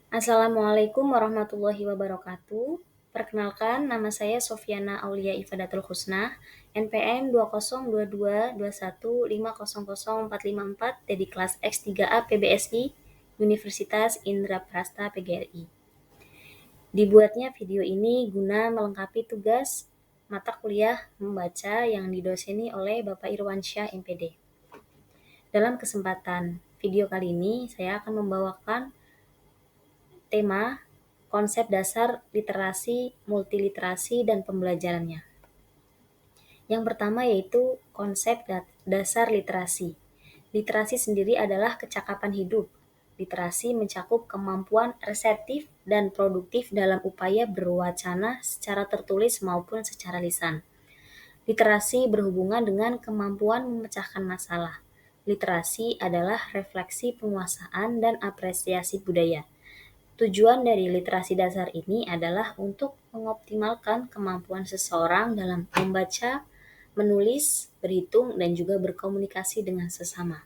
Assalamualaikum warahmatullahi wabarakatuh. Perkenalkan, nama saya Sofyana Aulia Ifadatul Husna, NPM 202221500454 dari kelas X3A PBSI, Universitas Indraprasta PGRI. Dibuatnya video ini guna melengkapi tugas mata kuliah membaca yang didoseni oleh Bapak Irwansyah MPD. Dalam kesempatan video kali ini, saya akan membawakan tema konsep dasar literasi, multiliterasi, dan pembelajarannya. Yang pertama yaitu konsep dasar literasi. Literasi sendiri adalah kecakapan hidup. Literasi mencakup kemampuan reseptif dan produktif dalam upaya berwacana secara tertulis maupun secara lisan. Literasi berhubungan dengan kemampuan memecahkan masalah. Literasi adalah refleksi penguasaan dan apresiasi budaya. Tujuan dari literasi dasar ini adalah untuk mengoptimalkan kemampuan seseorang dalam membaca, menulis, berhitung, dan juga berkomunikasi dengan sesama.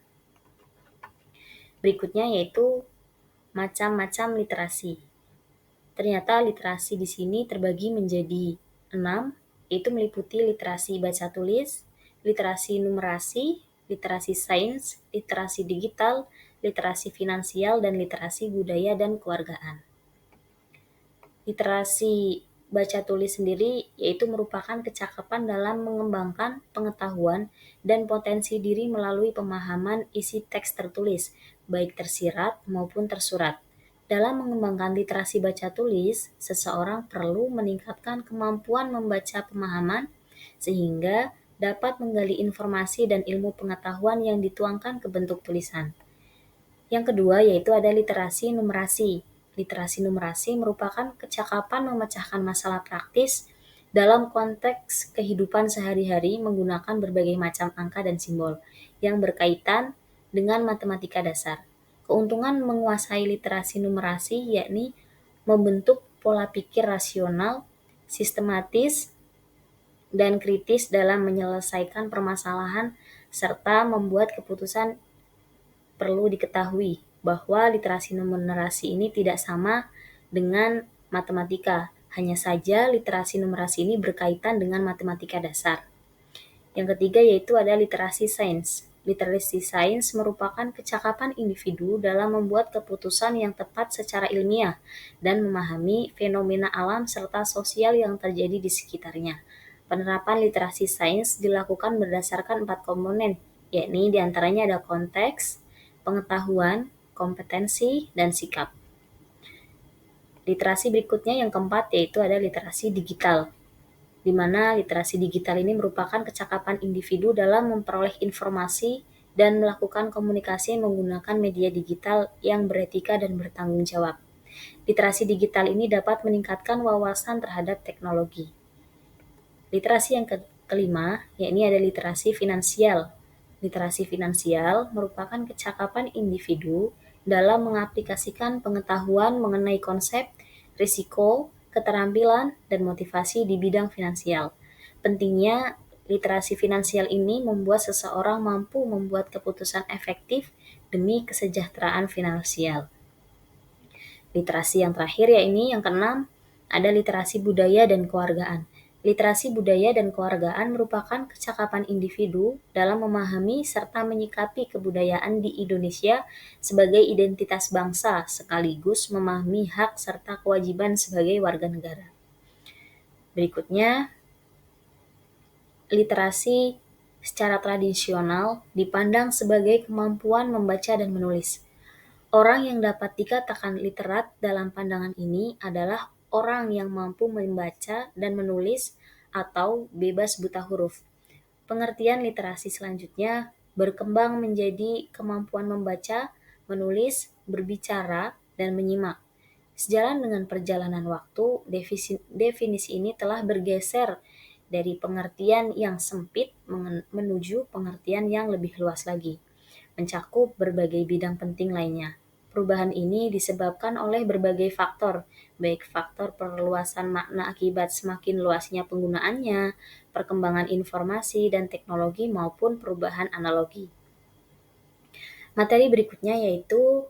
Berikutnya yaitu macam-macam literasi. Ternyata literasi di sini terbagi menjadi 6, yaitu meliputi literasi baca tulis, literasi numerasi, literasi sains, literasi digital, literasi finansial, dan literasi budaya dan kewargaan. Literasi baca tulis sendiri yaitu merupakan kecakapan dalam mengembangkan pengetahuan dan potensi diri melalui pemahaman isi teks tertulis, baik tersirat maupun tersurat. Dalam mengembangkan literasi baca tulis, seseorang perlu meningkatkan kemampuan membaca pemahaman sehingga dapat menggali informasi dan ilmu pengetahuan yang dituangkan ke bentuk tulisan. Yang kedua yaitu ada literasi numerasi. Literasi numerasi merupakan kecakapan memecahkan masalah praktis dalam konteks kehidupan sehari-hari menggunakan berbagai macam angka dan simbol yang berkaitan dengan matematika dasar. Keuntungan menguasai literasi numerasi yakni membentuk pola pikir rasional, sistematis, dan kritis dalam menyelesaikan permasalahan serta membuat keputusan. Perlu diketahui bahwa literasi numerasi ini tidak sama dengan matematika. Hanya saja literasi numerasi ini berkaitan dengan matematika dasar. Yang ketiga yaitu ada literasi sains. Literasi sains merupakan kecakapan individu dalam membuat keputusan yang tepat secara ilmiah dan memahami fenomena alam serta sosial yang terjadi di sekitarnya. Penerapan literasi sains dilakukan berdasarkan 4 komponen, yakni diantaranya ada konteks, pengetahuan, kompetensi, dan sikap. Literasi berikutnya yang keempat yaitu ada literasi digital, di mana literasi digital ini merupakan kecakapan individu dalam memperoleh informasi dan melakukan komunikasi menggunakan media digital yang beretika dan bertanggung jawab. Literasi digital ini dapat meningkatkan wawasan terhadap teknologi. Literasi yang kelima, yakni ada literasi finansial. Literasi finansial merupakan kecakapan individu dalam mengaplikasikan pengetahuan mengenai konsep, risiko, keterampilan, dan motivasi di bidang finansial. Pentingnya literasi finansial ini membuat seseorang mampu membuat keputusan efektif demi kesejahteraan finansial. Literasi yang terakhir yakni yang keenam, ada literasi budaya dan kewargaan. Literasi budaya dan kewargaan merupakan kecakapan individu dalam memahami serta menyikapi kebudayaan di Indonesia sebagai identitas bangsa sekaligus memahami hak serta kewajiban sebagai warga negara. Berikutnya, literasi secara tradisional dipandang sebagai kemampuan membaca dan menulis. Orang yang dapat dikatakan literat dalam pandangan ini adalah orang yang mampu membaca dan menulis atau bebas buta huruf. Pengertian literasi selanjutnya berkembang menjadi kemampuan membaca, menulis, berbicara, dan menyimak. Sejalan dengan perjalanan waktu, definisi ini telah bergeser dari pengertian yang sempit menuju pengertian yang lebih luas lagi, mencakup berbagai bidang penting lainnya. Perubahan ini disebabkan oleh berbagai faktor, baik faktor perluasan makna akibat semakin luasnya penggunaannya, perkembangan informasi dan teknologi maupun perubahan analogi. Materi berikutnya yaitu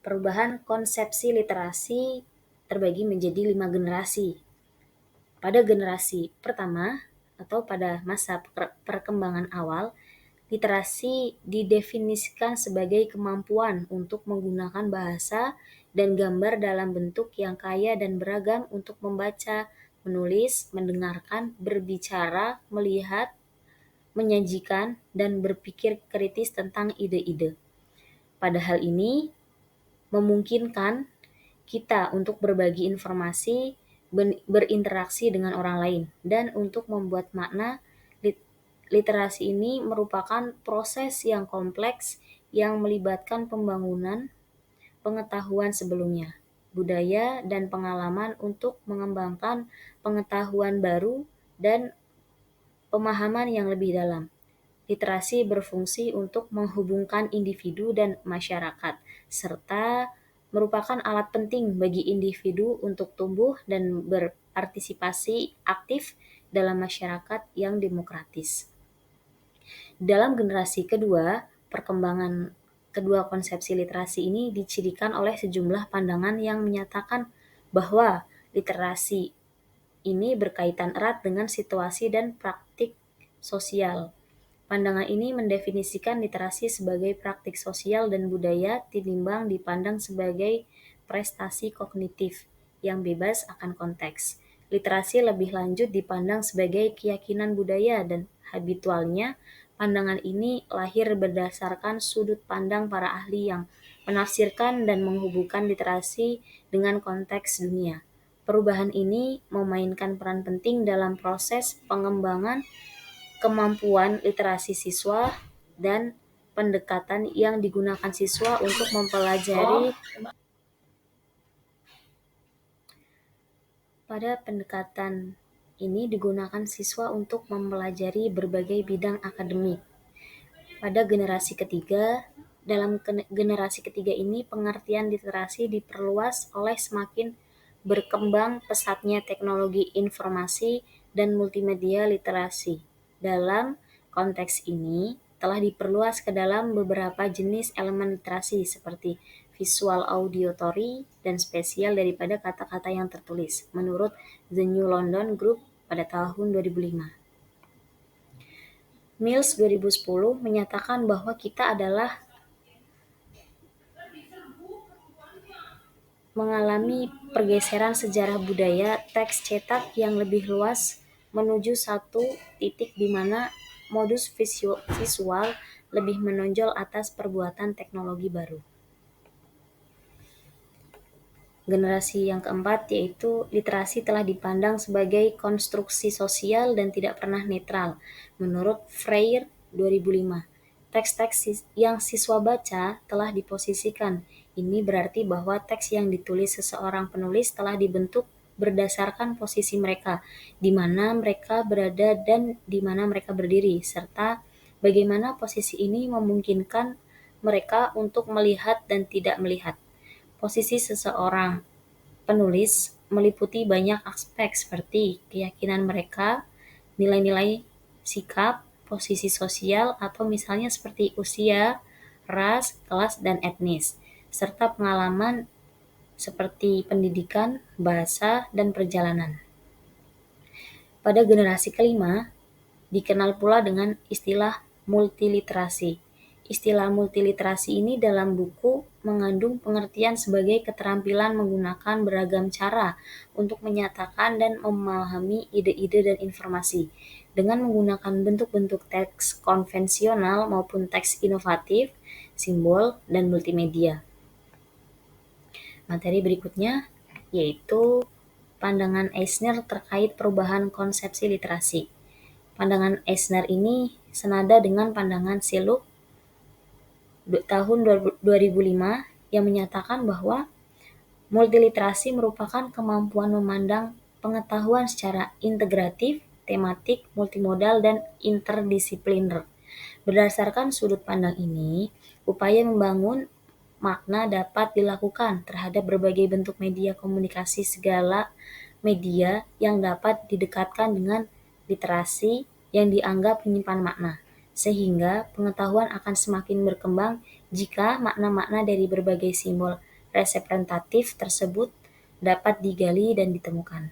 Perubahan konsepsi literasi terbagi menjadi 5 generasi. Pada generasi pertama atau pada masa perkembangan awal, literasi didefinisikan sebagai kemampuan untuk menggunakan bahasa dan gambar dalam bentuk yang kaya dan beragam untuk membaca, menulis, mendengarkan, berbicara, melihat, menyajikan, dan berpikir kritis tentang ide-ide. Pada hal ini, memungkinkan kita untuk berbagi informasi, berinteraksi dengan orang lain, dan untuk membuat makna. Literasi ini merupakan proses yang kompleks yang melibatkan pembangunan pengetahuan sebelumnya, budaya, dan pengalaman untuk mengembangkan pengetahuan baru dan pemahaman yang lebih dalam. Literasi berfungsi untuk menghubungkan individu dan masyarakat, serta merupakan alat penting bagi individu untuk tumbuh dan berpartisipasi aktif dalam masyarakat yang demokratis. Dalam generasi kedua, perkembangan kedua konsepsi literasi ini dicirikan oleh sejumlah pandangan yang menyatakan bahwa literasi ini berkaitan erat dengan situasi dan praktik sosial. Pandangan ini mendefinisikan literasi sebagai praktik sosial dan budaya tinimbang dipandang sebagai prestasi kognitif yang bebas akan konteks. Literasi lebih lanjut dipandang sebagai keyakinan budaya dan habitualnya. Pandangan ini lahir berdasarkan sudut pandang para ahli yang menafsirkan dan menghubungkan literasi dengan konteks dunia. Perubahan ini memainkan peran penting dalam proses pengembangan kemampuan literasi siswa dan pendekatan yang digunakan siswa untuk mempelajari. Pada pendekatan ini digunakan siswa untuk mempelajari berbagai bidang akademik. Pada generasi ketiga, dalam generasi ketiga ini pengertian literasi diperluas oleh semakin berkembang pesatnya teknologi informasi dan multimedia literasi. Dalam konteks ini telah diperluas ke dalam beberapa jenis elemen literasi seperti visual, auditory, dan spesial daripada kata-kata yang tertulis, menurut The New London Group pada tahun 2005. Mills 2010 menyatakan bahwa kita adalah mengalami pergeseran sejarah budaya teks cetak yang lebih luas menuju satu titik di mana modus visual lebih menonjol atas perbuatan teknologi baru. Generasi yang keempat yaitu literasi telah dipandang sebagai konstruksi sosial dan tidak pernah netral. Menurut Freire 2005, teks-teks yang siswa baca telah diposisikan. Ini berarti bahwa teks yang ditulis seseorang penulis telah dibentuk berdasarkan posisi mereka, di mana mereka berada dan di mana mereka berdiri, serta bagaimana posisi ini memungkinkan mereka untuk melihat dan tidak melihat. Posisi seseorang penulis meliputi banyak aspek seperti keyakinan mereka, nilai-nilai sikap, posisi sosial, atau misalnya seperti usia, ras, kelas, dan etnis, serta pengalaman seperti pendidikan, bahasa, dan perjalanan. Pada generasi kelima, dikenal pula dengan istilah multiliterasi. Istilah multiliterasi ini dalam buku mengandung pengertian sebagai keterampilan menggunakan beragam cara untuk menyatakan dan memahami ide-ide dan informasi dengan menggunakan bentuk-bentuk teks konvensional maupun teks inovatif, simbol, dan multimedia. Materi berikutnya yaitu pandangan Eisner terkait perubahan konsepsi literasi. Pandangan Eisner ini senada dengan pandangan Seluk tahun 2005 yang menyatakan bahwa multiliterasi merupakan kemampuan memandang pengetahuan secara integratif, tematik, multimodal, dan interdisipliner. Berdasarkan sudut pandang ini, upaya membangun makna dapat dilakukan terhadap berbagai bentuk media komunikasi segala media yang dapat didekatkan dengan literasi yang dianggap menyimpan makna, sehingga pengetahuan akan semakin berkembang jika makna-makna dari berbagai simbol representatif tersebut dapat digali dan ditemukan.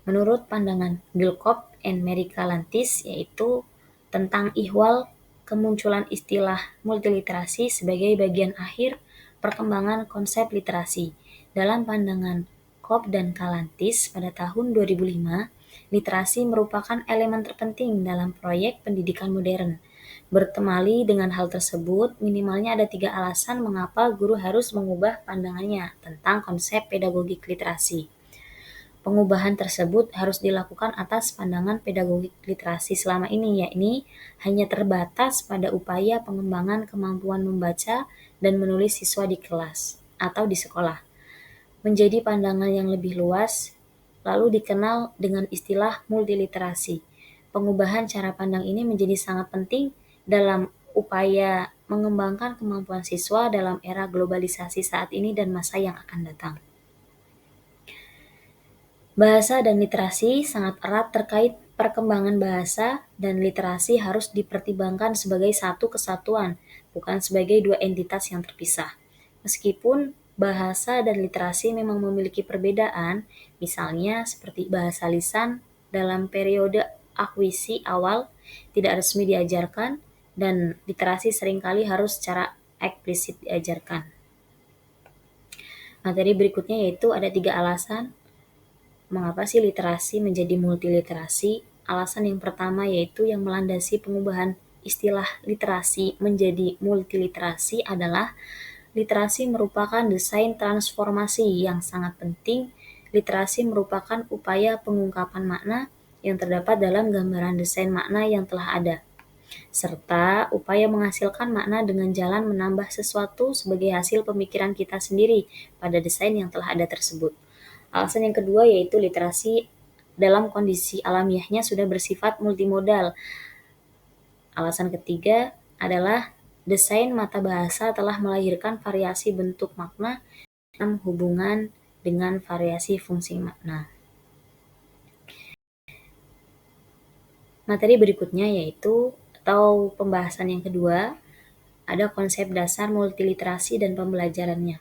Menurut pandangan Gilcock and Merikalantis, yaitu tentang ihwal kemunculan istilah multiliterasi sebagai bagian akhir perkembangan konsep literasi. Dalam pandangan Cobb dan Kalantis pada tahun 2005, literasi merupakan elemen terpenting dalam proyek pendidikan modern. Bertemali dengan hal tersebut, minimalnya ada 3 alasan mengapa guru harus mengubah pandangannya tentang konsep pedagogik literasi. Pengubahan tersebut harus dilakukan atas pandangan pedagogik literasi selama ini, yakni hanya terbatas pada upaya pengembangan kemampuan membaca dan menulis siswa di kelas atau di sekolah, menjadi pandangan yang lebih luas, lalu dikenal dengan istilah multiliterasi. Pengubahan cara pandang ini menjadi sangat penting dalam upaya mengembangkan kemampuan siswa dalam era globalisasi saat ini dan masa yang akan datang. Bahasa dan literasi sangat erat terkait. Perkembangan bahasa dan literasi harus dipertimbangkan sebagai satu kesatuan, bukan sebagai dua entitas yang terpisah. Meskipun bahasa dan literasi memang memiliki perbedaan, misalnya seperti bahasa lisan dalam periode akuisisi awal tidak resmi diajarkan, dan literasi seringkali harus secara eksplisit diajarkan. Materi berikutnya yaitu ada 3 alasan mengapa sih literasi menjadi multiliterasi? Alasan yang pertama yaitu yang melandasi pengubahan istilah literasi menjadi multiliterasi adalah literasi merupakan desain transformasi yang sangat penting. Literasi merupakan upaya pengungkapan makna yang terdapat dalam gambaran desain makna yang telah ada, serta upaya menghasilkan makna dengan jalan menambah sesuatu sebagai hasil pemikiran kita sendiri pada desain yang telah ada tersebut. Alasan yang kedua yaitu literasi dalam kondisi alamiahnya sudah bersifat multimodal. Alasan ketiga adalah desain mata bahasa telah melahirkan variasi bentuk makna dalam hubungan dengan variasi fungsi makna. Materi berikutnya yaitu atau pembahasan yang kedua ada konsep dasar multiliterasi dan pembelajarannya.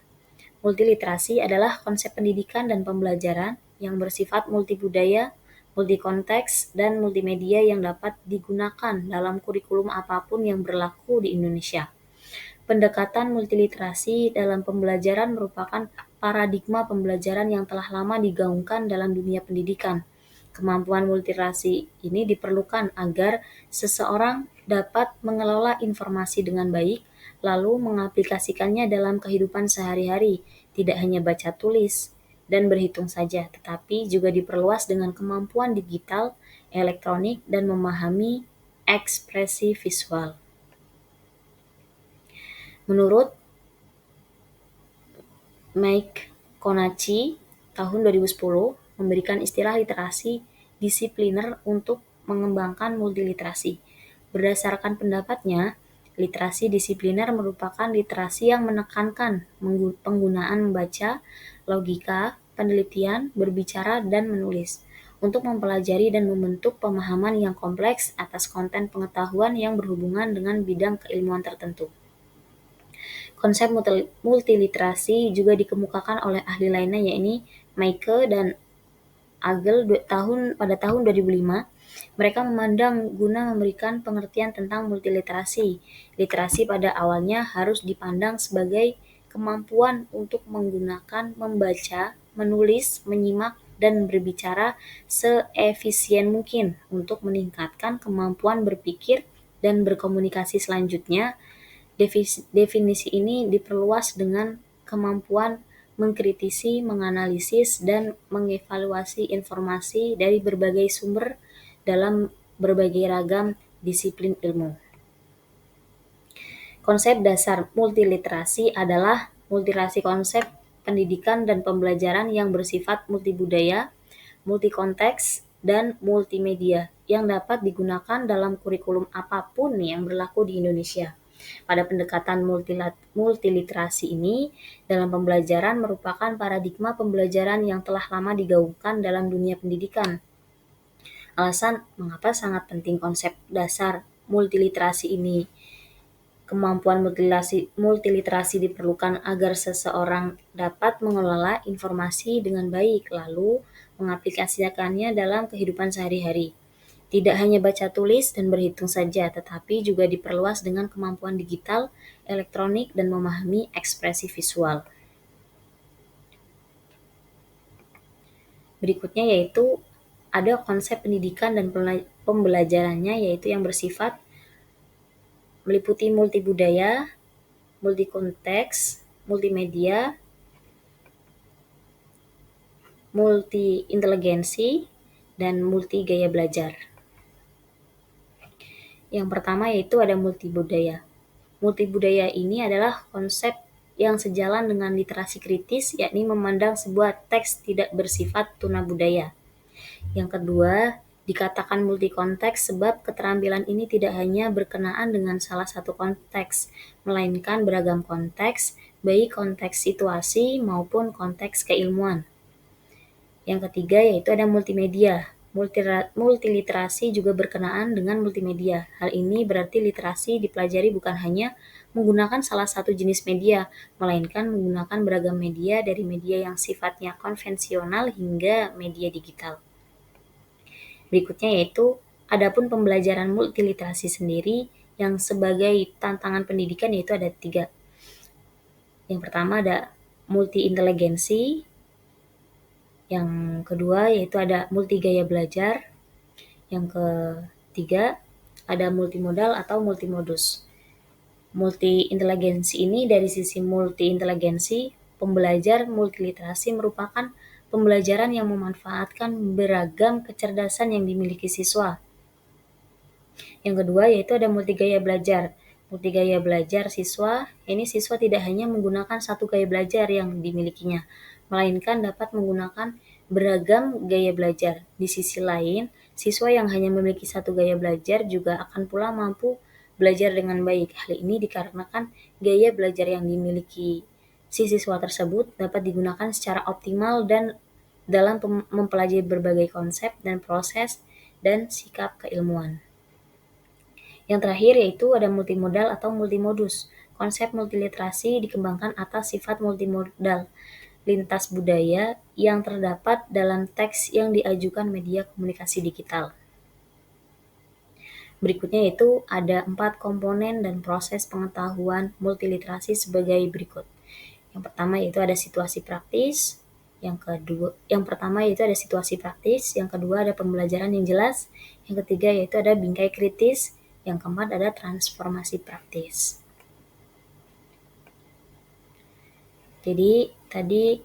Multiliterasi adalah konsep pendidikan dan pembelajaran yang bersifat multibudaya, multikonteks, dan multimedia yang dapat digunakan dalam kurikulum apapun yang berlaku di Indonesia. Pendekatan multiliterasi dalam pembelajaran merupakan paradigma pembelajaran yang telah lama digaungkan dalam dunia pendidikan. Kemampuan multiliterasi ini diperlukan agar seseorang dapat mengelola informasi dengan baik, lalu mengaplikasikannya dalam kehidupan sehari-hari, tidak hanya baca tulis dan berhitung saja, tetapi juga diperluas dengan kemampuan digital, elektronik, dan memahami ekspresi visual. Menurut Mike Konachi, tahun 2010, memberikan istilah literasi disipliner untuk mengembangkan multiliterasi. Berdasarkan pendapatnya, literasi disipliner merupakan literasi yang menekankan penggunaan membaca, logika, penelitian, berbicara, dan menulis untuk mempelajari dan membentuk pemahaman yang kompleks atas konten pengetahuan yang berhubungan dengan bidang keilmuan tertentu. Konsep multiliterasi juga dikemukakan oleh ahli lainnya yakni Meike dan Agel pada tahun 2005. Mereka memandang guna memberikan pengertian tentang multiliterasi. Literasi pada awalnya harus dipandang sebagai kemampuan untuk menggunakan, membaca, menulis, menyimak, dan berbicara seefisien mungkin untuk meningkatkan kemampuan berpikir dan berkomunikasi. Selanjutnya, definisi ini diperluas dengan kemampuan mengkritisi, menganalisis, dan mengevaluasi informasi dari berbagai sumber dalam berbagai ragam disiplin ilmu. Konsep dasar multiliterasi adalah multiliterasi konsep pendidikan dan pembelajaran yang bersifat multibudaya, multikonteks, dan multimedia yang dapat digunakan dalam kurikulum apapun yang berlaku di Indonesia. Pada pendekatan multiliterasi ini, dalam pembelajaran merupakan paradigma pembelajaran yang telah lama digaungkan dalam dunia pendidikan. Alasan mengapa sangat penting konsep dasar multiliterasi ini? Kemampuan multiliterasi diperlukan agar seseorang dapat mengelola informasi dengan baik, lalu mengaplikasikannya dalam kehidupan sehari-hari. Tidak hanya baca tulis dan berhitung saja, tetapi juga diperluas dengan kemampuan digital, elektronik, dan memahami ekspresi visual. Berikutnya yaitu ada konsep pendidikan dan pembelajarannya, yaitu yang bersifat meliputi multibudaya, multikonteks, multimedia, multi-inteligensi, dan multi gaya belajar. Yang pertama yaitu ada multibudaya. Multibudaya ini adalah konsep yang sejalan dengan literasi kritis, yakni memandang sebuah teks tidak bersifat tuna budaya. Yang kedua, dikatakan multikonteks sebab keterampilan ini tidak hanya berkenaan dengan salah satu konteks, melainkan beragam konteks, baik konteks situasi maupun konteks keilmuan. Yang ketiga yaitu ada multimedia. Multiliterasi juga berkenaan dengan multimedia. Hal ini berarti literasi dipelajari bukan hanya menggunakan salah satu jenis media, melainkan menggunakan beragam media dari media yang sifatnya konvensional hingga media digital. Berikutnya yaitu adapun pembelajaran multiliterasi sendiri yang sebagai tantangan pendidikan yaitu ada 3. Yang pertama ada multi-inteligensi, yang kedua yaitu ada multi gaya belajar, yang ketiga ada multimodal atau multimodus. Multi-inteligensi ini dari sisi multi-inteligensi, pembelajar multiliterasi merupakan pembelajaran yang memanfaatkan beragam kecerdasan yang dimiliki siswa. Yang kedua yaitu ada multigaya belajar. Multigaya belajar siswa, ini siswa tidak hanya menggunakan satu gaya belajar yang dimilikinya, melainkan dapat menggunakan beragam gaya belajar. Di sisi lain, siswa yang hanya memiliki satu gaya belajar juga akan pula mampu belajar dengan baik. Hal ini dikarenakan gaya belajar yang dimiliki si siswa tersebut dapat digunakan secara optimal dan dalam mempelajari berbagai konsep dan proses dan sikap keilmuan. Yang terakhir yaitu ada multimodal atau multimodus. Konsep multiliterasi dikembangkan atas sifat multimodal, lintas budaya yang terdapat dalam teks yang diajukan media komunikasi digital. Berikutnya yaitu ada 4 komponen dan proses pengetahuan multiliterasi sebagai berikut. Yang pertama yaitu ada situasi praktis, yang pertama yaitu ada situasi praktis, yang kedua ada pembelajaran yang jelas, yang ketiga yaitu ada bingkai kritis, yang keempat ada transformasi praktis. Jadi tadi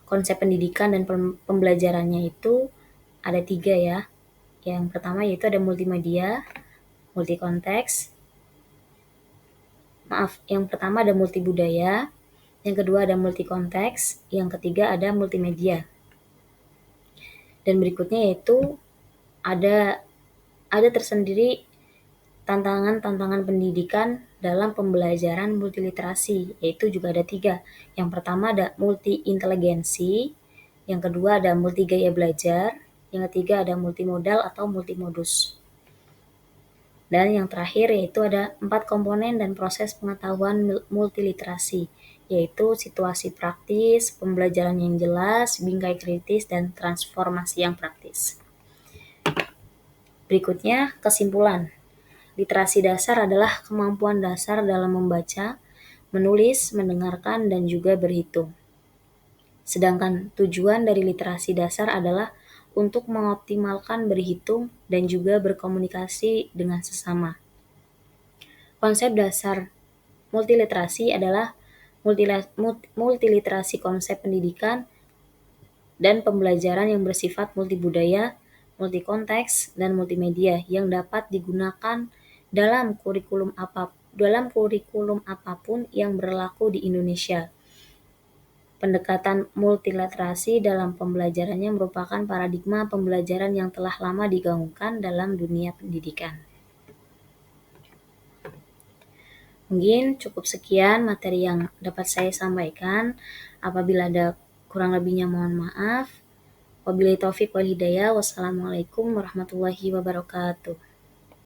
konsep pendidikan dan pembelajarannya itu ada 3 ya. Yang pertama yaitu ada multimedia, multikonteks. Yang pertama ada multibudaya, yang kedua ada multikonteks, yang ketiga ada multimedia. Dan berikutnya yaitu ada tersendiri tantangan-tantangan pendidikan dalam pembelajaran multiliterasi, yaitu juga ada 3. Yang pertama ada multi-inteligensi, yang kedua ada multi gaya belajar, yang ketiga ada multimodal atau multimodus. Dan yang terakhir yaitu ada 4 komponen dan proses pengetahuan multiliterasi, yaitu situasi praktis, pembelajaran yang jelas, bingkai kritis, dan transformasi yang praktis. Berikutnya kesimpulan. Literasi dasar adalah kemampuan dasar dalam membaca, menulis, mendengarkan, dan juga berhitung. Sedangkan tujuan dari literasi dasar adalah untuk mengoptimalkan berhitung dan juga berkomunikasi dengan sesama. Konsep dasar multiliterasi adalah multiliterasi konsep pendidikan dan pembelajaran yang bersifat multibudaya, multikonteks, dan multimedia yang dapat digunakan dalam kurikulum apapun yang berlaku di Indonesia. Pendekatan multiliterasi dalam pembelajarannya merupakan paradigma pembelajaran yang telah lama digaungkan dalam dunia pendidikan. Mungkin cukup sekian materi yang dapat saya sampaikan. Apabila ada kurang lebihnya mohon maaf. Wabillahi taufiq wal hidayah. Wassalamualaikum warahmatullahi wabarakatuh.